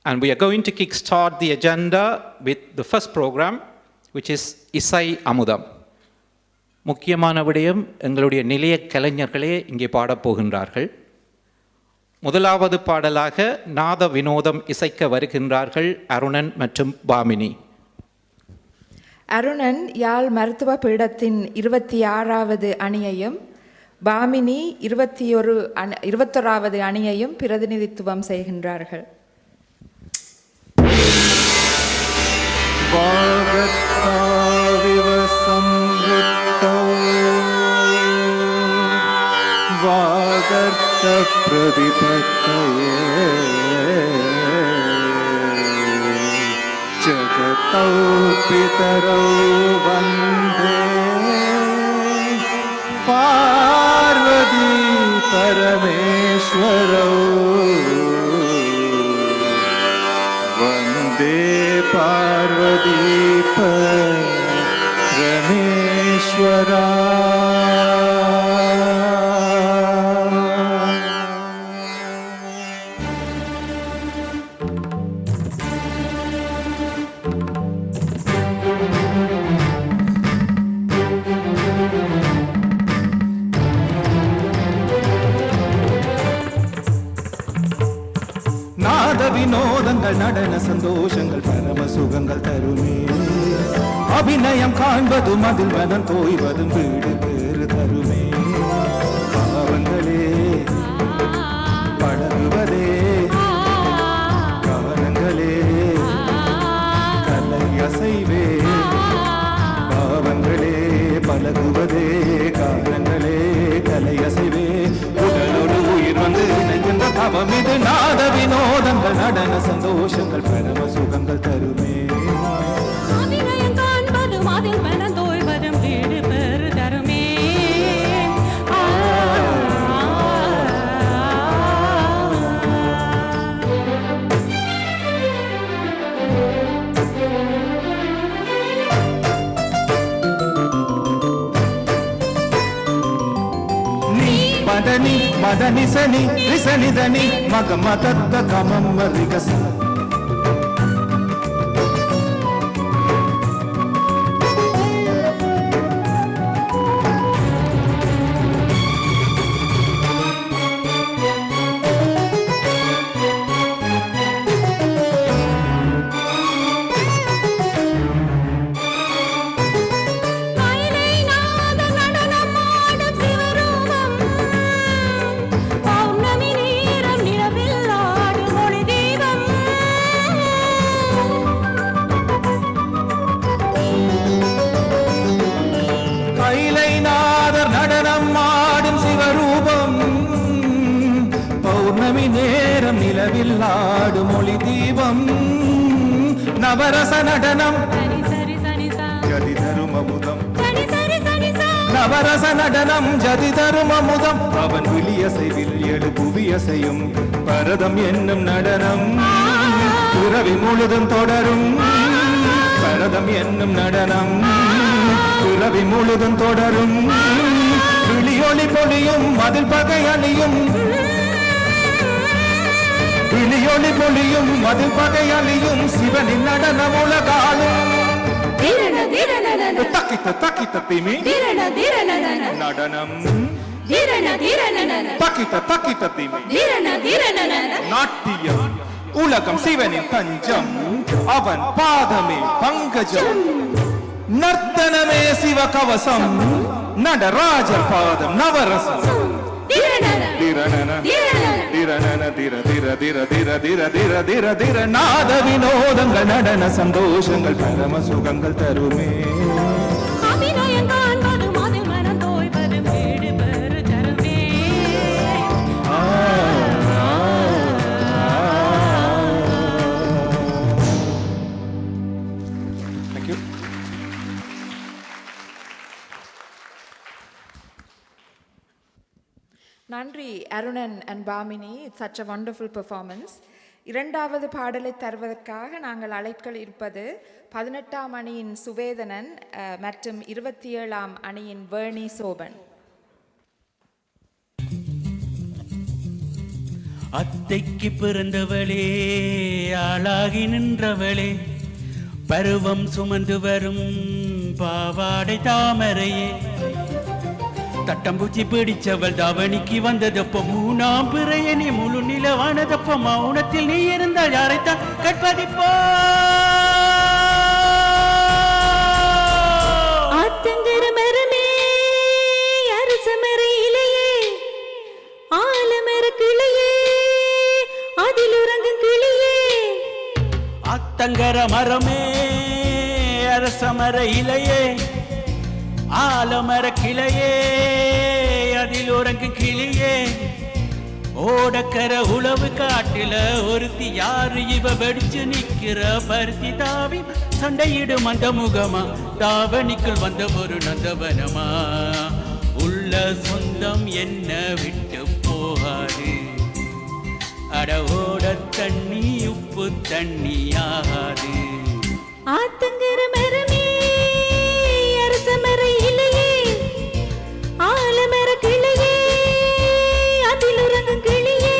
And we are going to kickstart the agenda with the first program, which is Isai Amudam. முக்கியமான விடயம், எங்களுடைய நிலைய கலைஞர்களே இங்கே பாடப்போகின்றார்கள். முதலாவது பாடலாக நாத வினோதம் இசைக்க வருகின்றார்கள் அருணன் மற்றும் பாமினி. அருணன் யாழ் மருத்துவ பீடத்தின் 26வது அணியையும் பாமினி 21வது அணியையும் பிரதிநிதித்துவம் செய்கின்றார்கள். பிரதிபத்தையே ஜகதௌ பிதரௌ வந்தே பார்வதி பரமேஸ்வரௌ வந்தே பார்வதி பரமேஸ்வரா. வினோதங்கள் நடன சந்தோஷங்கள் பரம சுகங்கள் தருமே. அபிநயம் காண்பதும் அதில் மனம் தோய்வதும் வீடு பேறு தருமே. பாவங்களே பழகுவதே கவனங்களே கலை அசைவே. பாவங்களே பழகுவதே காரணங்களே கலை அசைவே. உடலோடு உயிர் வந்து இணைகின்ற தவம் இது. நாத வினோதங்கள் நடன சந்தோஷங்கள் பரம சுகங்கள் தருமே. மதனி மதனி சனி ரிசனிதனி மக மதத்த கமம் ரிகச. நிலவில்லாடு மொழி தீபம் நவரச நடனம் ஜதி தரும் அமுதம். நவரச நடனம் ஜதி தரும் அமுதம். அவன் விழியசைவில் எழு புவியசையும் பரதம் என்னும் நடனம் பிறவி முழுதும் தொடரும். பரதம் என்னும் நடனம் பிறவி முழுதும் தொடரும். விழியொளி பொழியும் அதில் பகை அணியும். விழியொளி பொழியும் அதில் பகை அணியும் சிவனின் நடனம் உலகாலும். தக்கித்த தக்கித்த திமி நடனம் தக்கித்த தக்கித்த திமி நாட்டியம் உலகம் சிவனின் தஞ்சம். அவன் பாதமே பங்கஜம். நர்த்தனமே சிவ கவசம். நடராஜ பாதம் நவரசம். நாத வினோதங்கள் நடன சந்தோஷங்கள் பரம சுகங்கள் தருமே. நன்றி Arunan and Bhamini. It's such a wonderful performance. இரண்டாவது பாடலை தருவதற்காக நாங்கள் அழைப்பில் இருப்பது 18ஆம் அணியின் சுவேதனன் மற்றும் 27ஆம் அணியின் வேணி சோபன். அத்தைக்கு பிறந்தவளே ஆளாகி நின்றவளே பருவம் சுமந்து வரும் பாவாடை தாமரையே தட்டம்பூச்சி பிடிச்சவள் தாவணிக்கு வந்ததப்போ மூணாம் பிறையனே முழு நிலவானதப்போ மௌனத்தில் நீ இருந்தால் யாரைத்தான் கற்பதிப்போ அத்தங்கர மரமே அரசமர இலையே ஆலமர கிளையே அதில் உறங்கு கிளியே ஓடக்கர உளவு காட்டில ஒருத்தி யாரு இவ வெடிச்சு நிக்கிற பருத்தி தாவி சண்டையிடும் அந்த முகமா தாவணிக்குள் வந்த ஒரு நந்தவனமா உள்ள சொந்தம் என்ன விட்டு போகாது அட ஓட தண்ணி உப்பு தண்ணியாது ஆத்தங்கர மரமே அரசமர இலையே ஆலமர கிளையே அதில் உறங்கும் கிளியே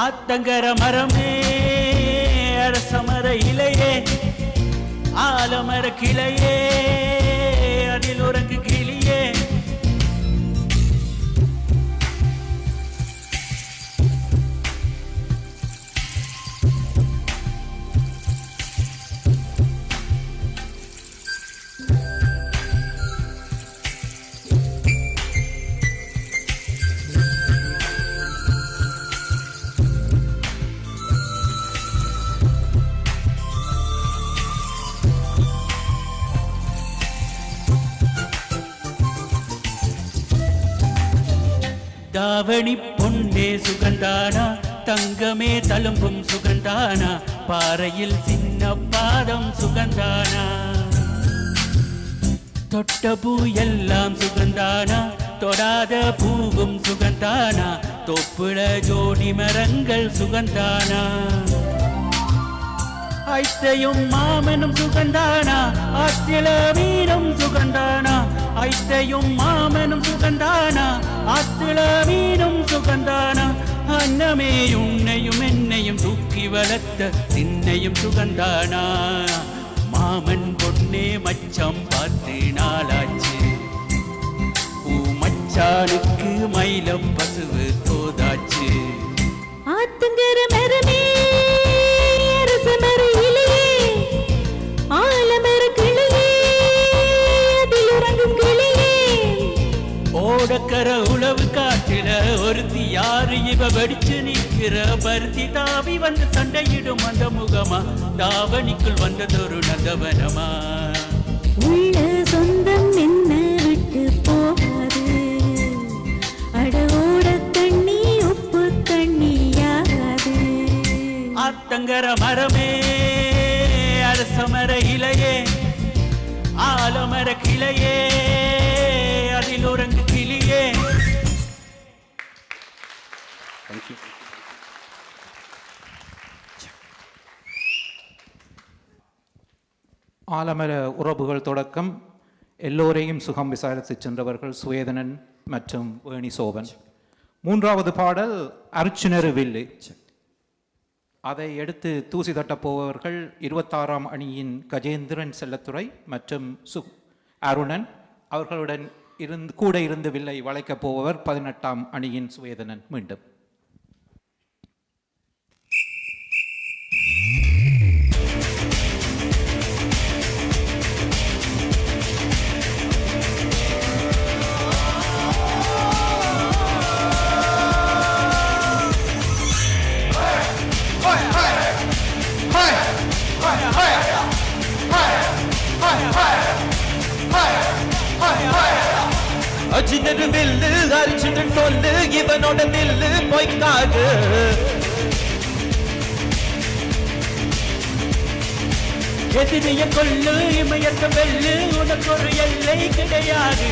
ஆத்தங்கர மரமே அரசமர இலையே ஆலமர கிளையே அதில் உறங்கு கிளியே தாவணி பொன்னே சுகந்தானா தங்கமே தழும்பும் சுகந்தானா பாறையில் சின்ன பாதம் சுகந்தானா தொட்ட பூ எல்லாம் சுகந்தானா தொடாத பூவும் சுகந்தானா தொப்புள ஜோடி மரங்கள் சுகந்தானா ஐத்தையும் மாமனும் சுகந்தானா ஆத்தில மீனும் சுகந்தானா ஐத்தையும் மாமனும் சுகந்தானா ஆத்தில மீனும் சுகந்தானா அன்னமே உன்னையும் என்னையும் தூக்கி வளர்த்த திண்ணையும் சுகந்தானா மாமன் பொன்னே மச்சம் பார்த்து நாளாச்சு பூ மச்சானுக்கு மயிலம் பசுவு தோதாச்சு ஆத்தங்கர மரமே அரசமர இலையே ஆலமர கிளையே அதில் உறங்கும் கிளியே ஓடக்கர உளவு காட்டில ஒருத்தி யாரு இவ வெடிச்சு நிக்கிற பருத்தி தாவி வந்து சண்டையிடும் அந்த முகமா தாவணிக்குள் வந்ததொரு நந்தவனமா உள்ள சொந்தம் என்ன விட்டு போகாது அட ஓட தண்ணி உப்பு தண்ணியாகாது ஆத்தங்கர மரமே அரசமர இலையே ஆலமர கிளையே அதில் உறங்கு கிளியே. ஆலமர உறவுகள் தொடக்கம் எல்லோரையும் சுகம் விசாரித்து சென்றவர்கள் சுவேதனன் மற்றும் வேணி சோபன். மூன்றாவது பாடல் அர்ச்சுனரு வில்லு. அதை எடுத்து தூசி தட்டப் போபவர்கள் 26ஆம் அணியின் கஜேந்திரன் செல்லத்துறை மற்றும் அருணன். அவர்களுடன் கூட இருந்து வில்லை வளைக்கப் போபவர் 18ஆம் அணியின் சுவேதனன். மீண்டும் அர்ஜுனரு வில்லு அர்ஜுனன் சொல்லு இவனோட தில்லு பொய்க்காது. எதிரிய கொல்லு இமயத்த வெல்லு உனக்கு ஒரு எல்லை கிடையாது.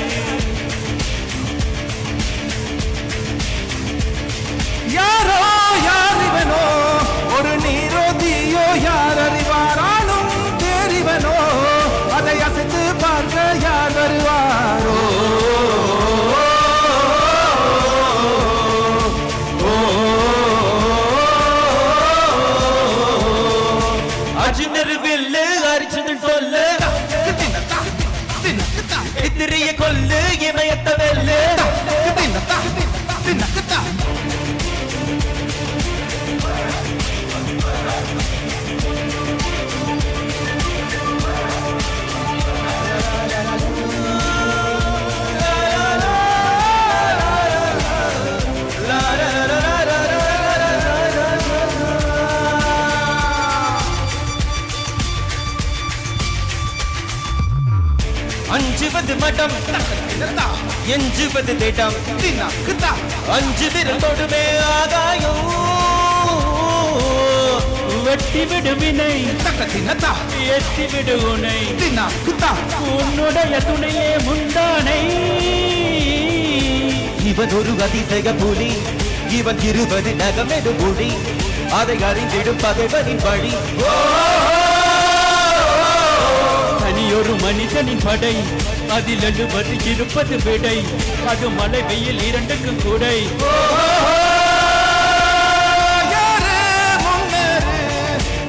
யாரோ யார் இவனோ, ஒரு நீரோ தீயோ யார் அறிவாராலும் தெரிவனோ, அதை அசைத்து பார்க்க யார் வருவாரோ. அர்ஜுனரு வில்லு அர்ஜுனன் சொல்லு எதிரிய கொல்லு இமயத்த வெல்லு. அஞ்சுவது மடம் எஞ்சுவது திடம். அஞ்சு விரலோடுமே ஆகாயம் வெட்டி விடு வினை எத்தி விடு உனை உன்னுடைய துணையே முந்தானை. இவன் ஒரு அதிசய புலி இவன் 20 நகமெடு புலி அதை அறிந்திடும் பகைவனின் வழி. தனியொரு மனிதனின் படை அதில் எழுவது இருப்பது விடை அது மழை வெயில் இரண்டுக்கும் கூடை.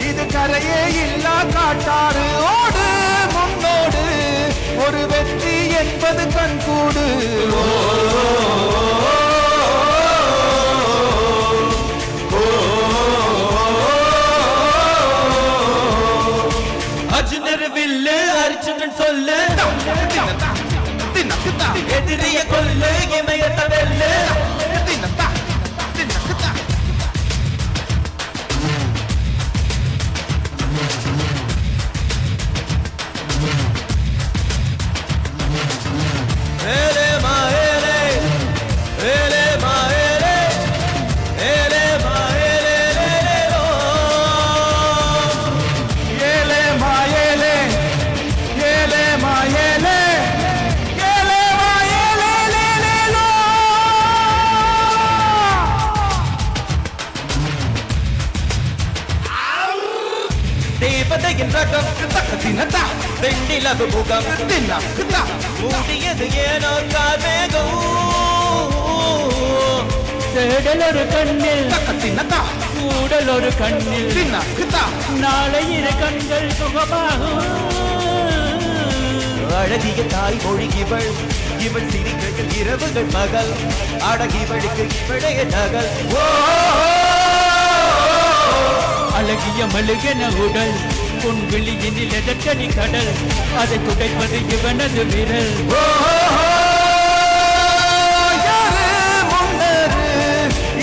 இது கரையே இல்லா காட்டாறு ஓடு முன்னோடு ஒரு வெற்றி என்பது கண்கூடு. அர்ஜுனரு வில்லு அர்ஜுனன் சொல்லு எதிரிய கொல்லு இமயத்த வெல்லு. ஏலே மா ஏலே ஏலே மா ஏலே ஏலே மா ஏலே லேலேலோ. ஏலே மா ஏலே ஏலே மா ஏலே ஏலே மா ஏலே லேலேலோ. தேவதையின் ரகம் வெண்ணிலவு முகம் மூடியது ஏனோ கார்மேகம். தேடல் ஒரு கண்ணில் கூடல் ஒரு கண்ணில் நாளை இரு கண்கள் சுகமாகும். அழகிய தாய் மொழி இவள் இவள் சிரிக்கையில் இரவுகள் பகல் அழகிவளுக்கு இவளைய நகல். அழகிய மழுகென உடல் உன் விழியினில் எதற்கனி கடல் அதை துடைப்பது இவனது விரல். யாரு முன்னேறு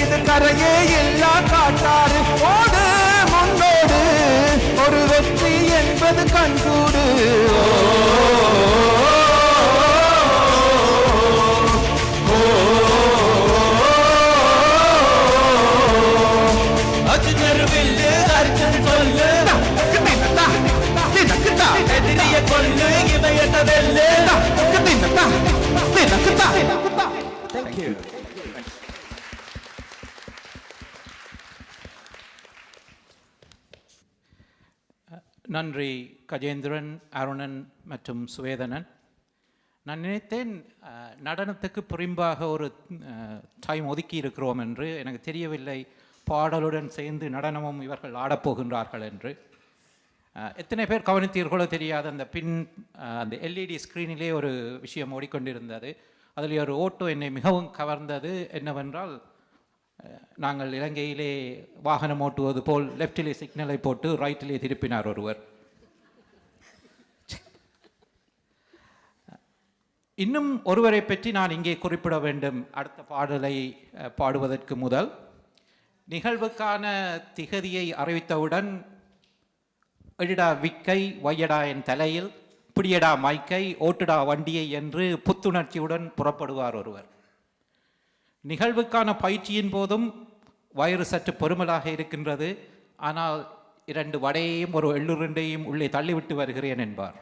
இது கரையே இல்லா காட்டாறு ஓடு முன்னோடு ஒரு வெற்றி என்பது கண்கூடு. அர்ஜுனர் வில்லு அர்ஜுன் சொல்லு எதிரிய கொல்லு இமயத்த வெல்லு. Thank you. நன்றி கஜேந்திரன், அருணன் மற்றும் சுவேதனன். நான் நினைத்தேன் நடனத்துக்கு புறம்பாக ஒரு டைம் ஒதுக்கி இருக்கிறோம் என்று. எனக்கு தெரியவில்லை பாடலுடன் சேர்ந்து நடனமும் இவர்கள் ஆடப்போகின்றார்கள் என்று. எத்தனை பேர் கவனித்தீர்களோ தெரியாது, அந்த அந்த எல்இடி ஸ்க்ரீனிலே ஒரு விஷயம் ஓடிக்கொண்டிருந்தது. அதில் ஒரு ஓட்டோ என்னை மிகவும் கவர்ந்தது. என்னவென்றால், நாங்கள் இலங்கையிலே வாகனம் ஓட்டுவது போல் லெஃப்டிலே சிக்னலை போட்டு ரைட்டிலே திருப்பினார் ஒருவர். இன்னும் ஒருவரை பற்றி நான் இங்கே குறிப்பிட வேண்டும். அடுத்த பாடலை பாடுவதற்கு முதல், நிகழ்வுக்கான திகதியை அறிவித்தவுடன் எடிடா விக்கை வையடா என் தலையில், பிடியடா மைக்கை ஓட்டுடா வண்டியை என்று புத்துணர்ச்சியுடன் புறப்படுவார் ஒருவர். நிகழ்வுக்கான பயிற்சியின் போதும் வயிறு சற்று பெருமலாக இருக்கின்றது, ஆனால் 2 வடையையும் ஒரு எள்ளுருண்டையும் உள்ளே தள்ளிவிட்டு வருகிறேன் என்பார்.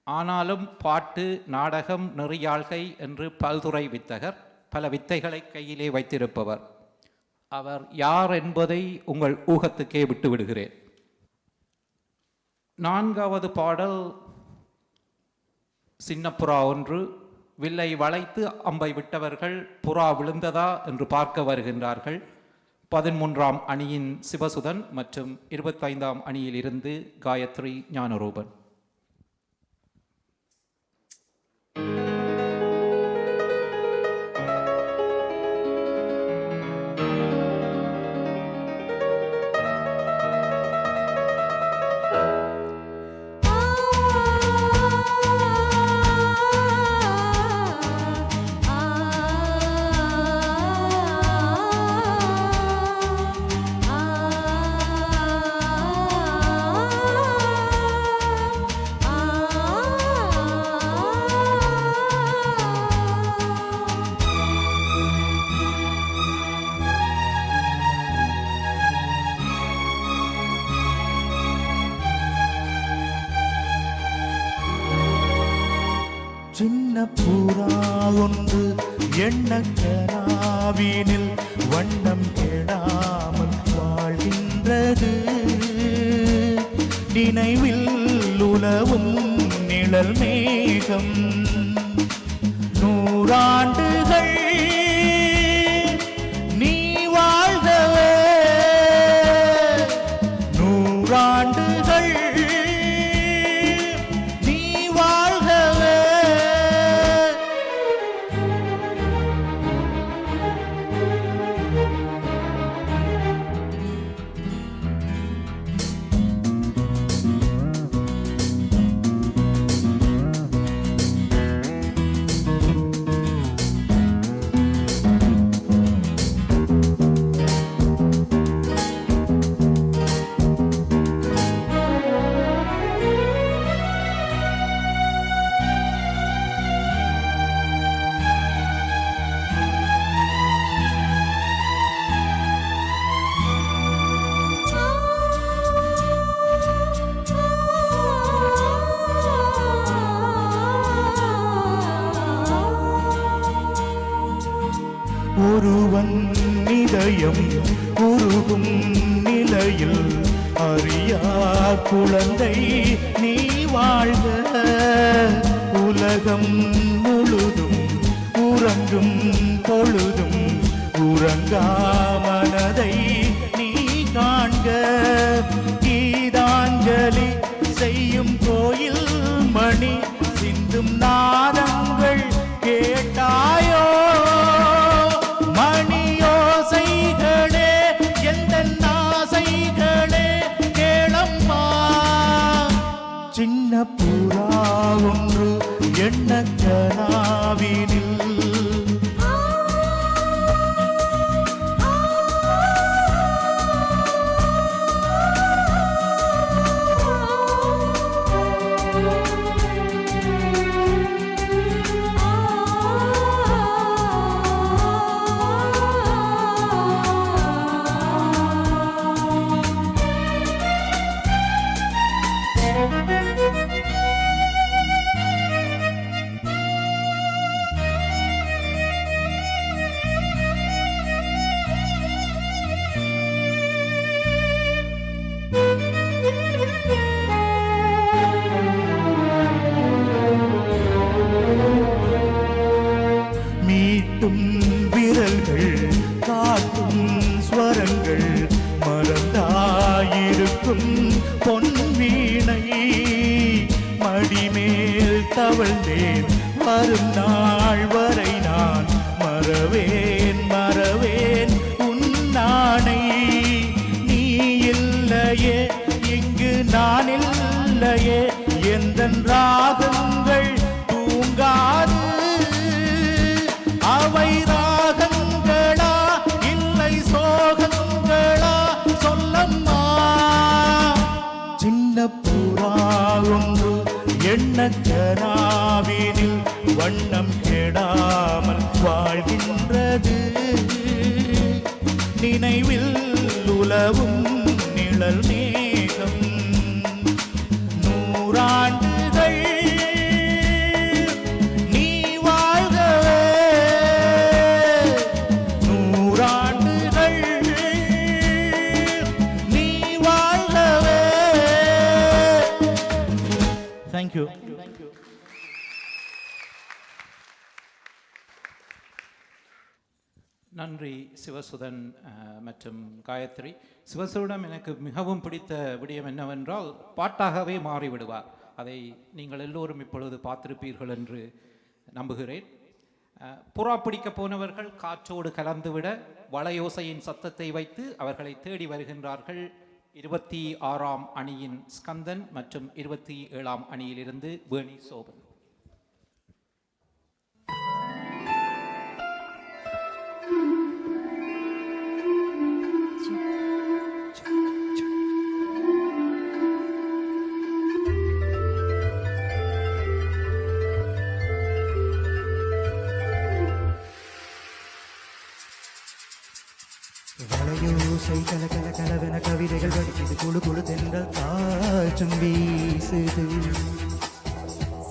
ஆனாலும் பாட்டு, நாடகம், நெறியாழ்கை என்று பல்துறை வித்தகர், பல வித்தைகளை கையிலே வைத்திருப்பவர். அவர் யார் என்பதை உங்கள் ஊகத்துக்கே விட்டு விடுகிறேன். 4வது பாடல், சின்ன புறா ஒன்று, வில்லை வளைத்து அம்பை விட்டவர்கள் புறா விழுந்ததா என்று பார்க்க வருகின்றார்கள். 13ஆம் அணியின் சிவசுதன் மற்றும் 25ஆம் அணியில் இருந்து காயத்ரி ஞானரூபன். சின்ன புறா ஒன்று எண்ணக்கனாவினில் வண்ணம் கெடாமல் வாழ்கின்றது. நினைவில் உலவும் நிழல் மேகம் 100 ஆண்டுகள் நீ வாழ்கவே, 100 ஆண்டுகள் நீ வாழ்கவே. ஒருவன் இதயம் உருகும் நிலையில் அறியா குழந்தை நீ வாழ்க. உலகம் முழுதும் உறங்கும் பொழுதும் உறங்கா மனதை நீ காண்க. கீதாஞ்சலி செய்யும் கோயில் மணி சிந்தும் நாதங்கள் கேட்டாயோ? மணியோசைகளே எந்தன் ஆசைகளே கேளம்மா. சின்ன புறா ஒன்று எண்ணக்கனாவினில் மடிமேல் தவழ்ந்தேன் வரும் நாள் வரை நான் மறவேன் மறவேன் உன்னானை நீ இல்லையே இங்கு நான் இல்லையே எந்தன் ராகங்கள் தூங்காது அவை ராகங்களா இல்லை சோகங்களா சொல்லம்மா சின்ன புறா ஒன்று எண்ணக்கனாவினில் வண்ணம் கெடாமல் வாழ்கின்றது நினைவில் உலவும் நிழல் மேகம் நூறாண்டுகள் நீ வாழ்கவே நூறாண்டுகள் நீ வாழ்கவே. Thank you. நன்றி சிவசுதன் மற்றும் காயத்ரி. சிவசுடன் எனக்கு மிகவும் பிடித்த விடயம் என்னவென்றால் பாட்டாகவே மாறிவிடுவார். அதை நீங்கள் எல்லோரும் இப்பொழுது பார்த்திருப்பீர்கள் என்று நம்புகிறேன். புறா பிடிக்கப் போனவர்கள் காற்றோடு கலந்துவிட வளையோசையின் சத்தத்தை வைத்து அவர்களை தேடி வருகின்றார்கள். 26ஆம் அணியின் ஸ்கந்தன் மற்றும் 27ஆம் அணியிலிருந்து வேணி சோபன். வளையோசை கல கல கலவென கவிதைகள் படிக்குது குழு குழு தென்றல் காற்றும் வீசுது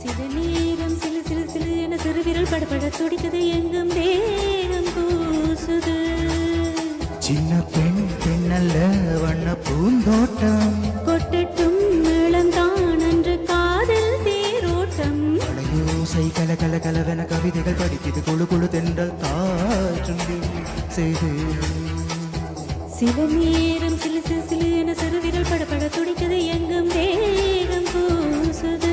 சில நேரம் சிலு சிலு சிலு என சிறுவிரல் படபட துடிக்குது எங்கும் தேகம் கூசுது சின்ன பெண் பெண்ணல்ல வண்ண பூந்தோட்டம் கொட்டட்டும் மேளம் தான் அன்று காதல் தேரோட்டம் வளையோசை கல கல கலவென கவிதைகள் படிக்குது குழு குழு தென்றல் காற்றும் வீசுது சில நேரம் சிலு சிலு சிலு என சிறுவிரல் படபட துடிக்குது எங்கும் தேகம் கூசுது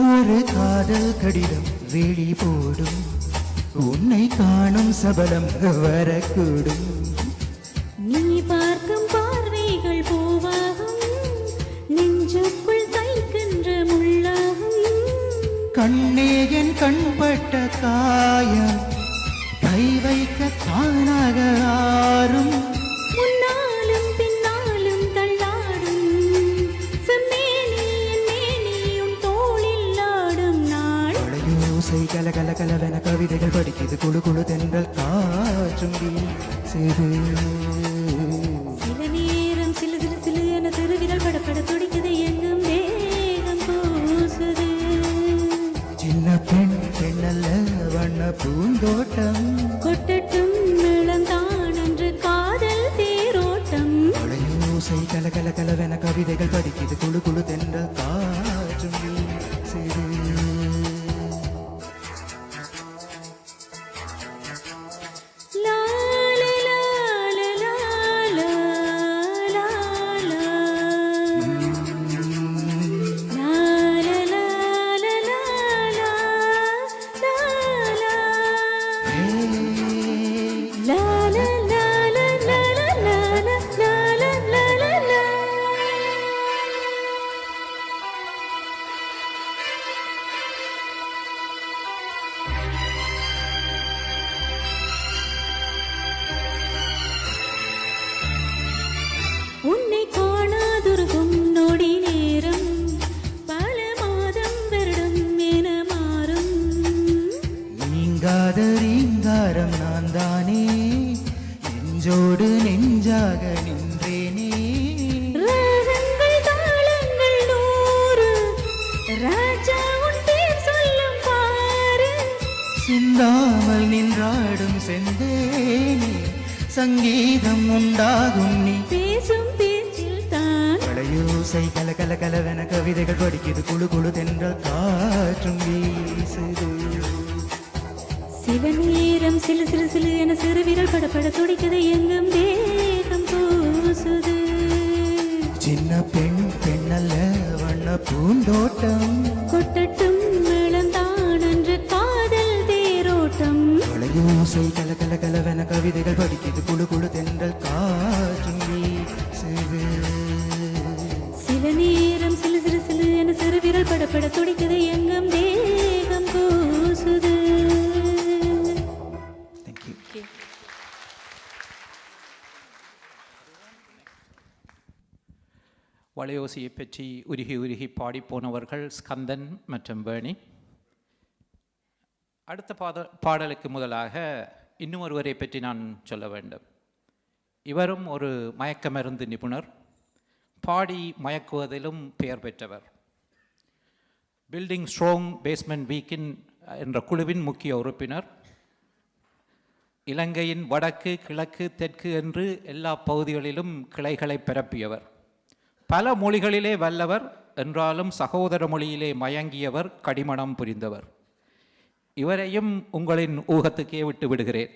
ஒரு காதல் கடிதம் வெளி போடும் உன்னை காணும் சபலம் வரக்கூடும் நீ பார்க்கும் பார்வைகள் பூவாகும் நெஞ்சுக்குள் தைக்கின்ற முள்ளாகும் கண்ணே என் கண்பட்ட காயம் கை வைக்க தானாக ஆறும் முன்னாலும் பின்னாலும் தள்ளாடும் செம்மேனி என் மேனியும் தோளில் ஆடும் நாள் வளையோசை கல கல கலவென கவிதைகள் படிக்குது குழு குழு தென்றல் காற்றும் வீசுது சில நேரம் சிலு சிலு சிலு என சிறுவிரல் படபட துடிக்குது எங்கும் தேகம் கூசுது சின்ன பெண் பெண்ணல்ல வண்ண பூந்தோட்டம் கொட்டட்டும் மேளம் தான் அன்று காதல் தேரோட்டம் வளையோசை கல கல கலவென கவிதைகள் படிக்குது குழு குழு தென்றல் காற்றும் வீசுது லா லா லா லா லா லா லா லா. லா லா லா லா லா லா லா லா. லா லா லா லா லா லா லா லா லா லா லா. நீங்காத ரீங்காரம் நான் தானே நெஞ்சோடு நெஞ்சாக நின்றேனே ராகங்கள் தாளங்கள் நூறு ராஜா உன் பேர் சொல்லும் பாரு சிந்தாமல் நின்றாடும் செந்தேனே சங்கீதம் உண்டாகும் நீ பேசும் பேச்சில் தான் கலையோசை கல கல கலவென கவிதைகள் படிக்குது குழு குழு தென்றல் காற்றும் வீசுது சில நேரம் சிலு சிலு சிலு என சிறு விரல் படப்பட துடிக்குது எங்கும் தேகம் பூசுது சின்ன பெண் பெண்ணல்ல வண்ண பூந்தோட்டம் கொட்டட்டும் மேளம்தான் என்று காதல் தேரோட்டம் கலையோசை கல கல கலவென கவிதைகள் படிக்குது குழு குழு தென்றல் காற்றும் வீசுது சில நேரம் சிலு சிலு சிலு என சிறு விரல் படப்பட துடிக்குது எங்கும் தேகம் கூசுது. வளையோசியை பற்றி உருகி உருகி பாடிப்போனவர்கள் ஸ்கந்தன் மற்றும் பேணி. அடுத்த பாடலுக்கு முதலாக இன்னும் ஒருவரை பற்றி நான் சொல்ல வேண்டும். இவரும் ஒரு மயக்க மருந்து நிபுணர், பாடி மயக்குவதிலும் பெயர் பெற்றவர். பில்டிங் ஸ்ட்ராங் பேஸ்மெண்ட் வீக்கின் என்ற குழுவின் முக்கிய உறுப்பினர். இலங்கையின் வடக்கு கிழக்கு தெற்கு என்று எல்லா பகுதிகளிலும் கிளைகளை பரப்பியவர். பல மொழிகளிலே வல்லவர் என்றாலும் சகோதர மொழியிலே மயங்கியவர், கடிமணம் புரிந்தவர். இவரையும் உங்களின் ஊகத்துக்கே விட்டு விடுகிறேன்.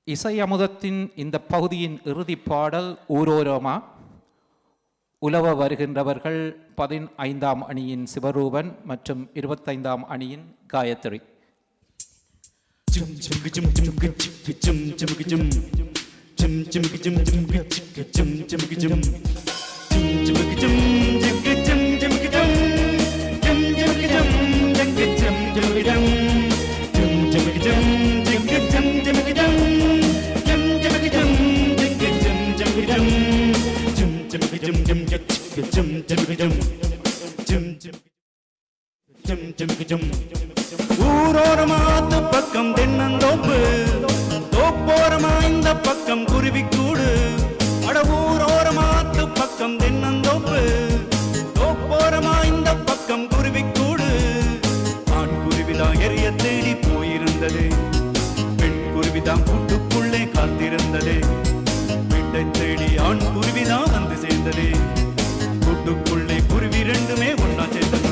இசை அமுதத்தின் இந்த பகுதியின் இறுதி பாடல் ஊரோரமா. உலவ வருகின்றவர்கள் 15ஆம் அணியின் சிவரூபன் மற்றும் 25ஆம் அணியின் காயத்ரி. ஊரோரமாத்து பக்கம் தென்னந்தோப்பு, தோப்போரமா இந்த பக்கம் குருவிக்கூடு. அட ஊரோரமாத்து பக்கம் தென்னந்தோப்பு, தோப்போரமா இந்த பக்கம் குருவிக்கூடு. ஆண் குருவிதான் எரிய தேடி போயிருந்தது, பெண் குருவிதான் கூட்டுக்குள்ளே காத்திருந்தது. வீட்டை தேடி ஆண் குருவிதான் வந்து சேர்ந்தது, கூட்டுக்குள்ளே குருவி ரெண்டுமே ஒன்னா சேர்ந்தது.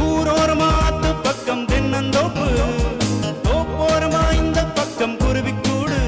ஊரோரமாத்து பக்கம் தென்னந்தோப்பு, தோப்போரமா இந்த பக்கம் குருவிக்கூடு.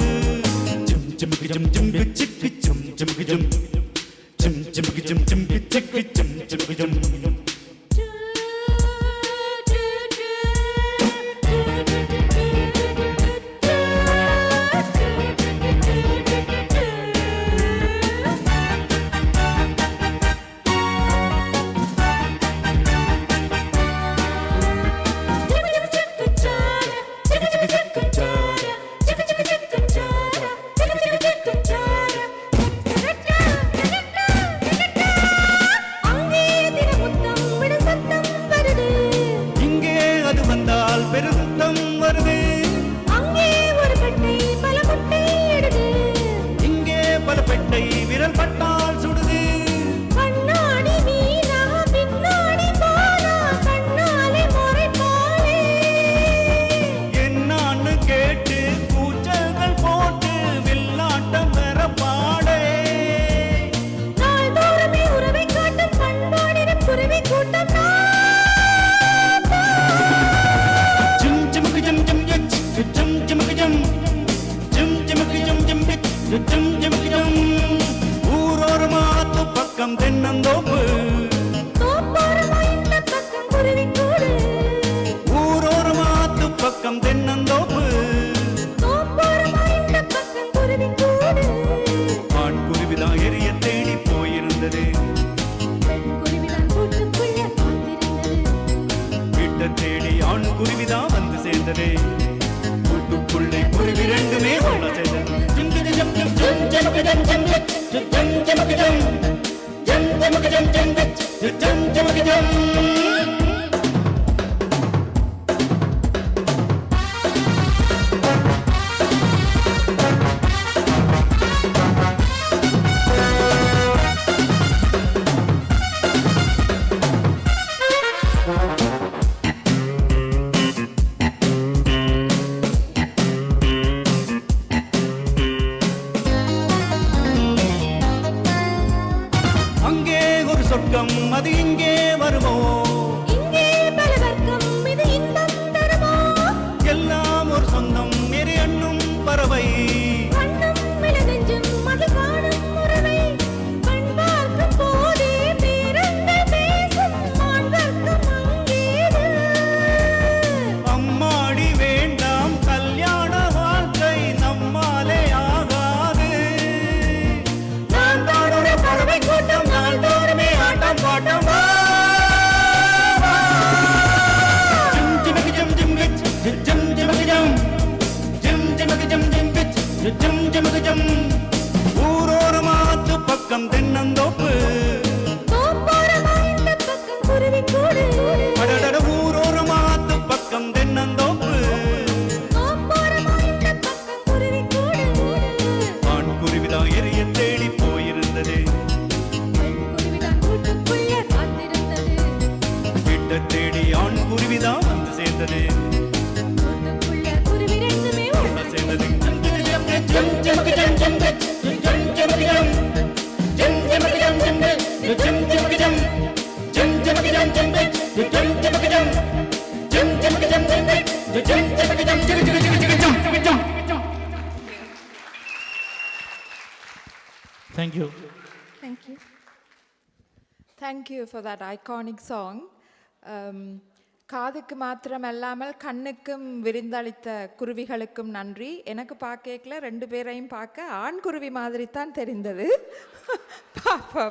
சொர்க்கம் அது இங்கே வருமோ இங்கே பல வர்க்கம் இது இன்பம் தருமோ எல்லாம் ஒரு சொந்தம் எரி எண்ணும் பறவை கண்ணும் மிளநெஞ்சும் அது காணும் உறவை கண் பார்க்கும் போதே பேரங்கள் பேசும் மான் வர்க்கம் அங்கேது அம்மாடி வேண்டாம் கல்யாண வாழ்க்கை நம்மாலே ஆகாது நான் தான் ஒரு பறவை கூட்டம் நாள்தோறுமே ஆட்டம் பாட்டம் வா. ஜிம் ஜிமகி ஜம் ஜிம் கிச் ஜிம் ஜிமகி ஜம் ஜிம் ஜிமகி ஜம் ஜிம் கிச் ஜிம் ஜிமகி ஜம் ஊரோர மாத்து பக்கம் தென்னந்தோப்பு தோப்போரமா இந்த பக்கம் குருவி கூடு அடடட ஊரோர மாத்து பக்கம் தென்னந்தோப்பு தோப்போரமா இந்த பக்கம் குருவி கூடு ஆண் குருவிதான் எரிய தேடி போயிருந்தது குருவிதான் கூட்டுக்குள்ள காத்திருந்தது வீட்டை தேடி ஆண் குருவிதான் வந்து சேர்ந்தது கூட்டுக்குள்ள குருவி ரெண்டுமே ஒண்ணா சேர்ந்தது ஜம் ஜமகி ஜம் ஜம் ஜம் ஜமகி ஜம் ஜம் ஜமகி ஜம் ஜம் ஜம் ஜமகி ஜம் ஜம் ஜமகி ஜம் ஜம் ஜம் ஜமகி ஜம் ஜம் ஜமகி ஜம் ஜம் ஜம் ஜமகி ஜம் ஜிக ஜிக ஜிக ஜிக ஜம் ஜம் ஜம் thank you. Thank you. Thank you for that iconic song. காதுக்கு மாத்திரமல்லாமல் கண்ணுக்கும் விருந்தளித்த குருவிகளுக்கும் நன்றி. எனக்கு பார்க்கல ரெண்டு பேரையும் பார்க்க ஆண் குருவி மாதிரி தான் தெரிந்தது. பாப்பா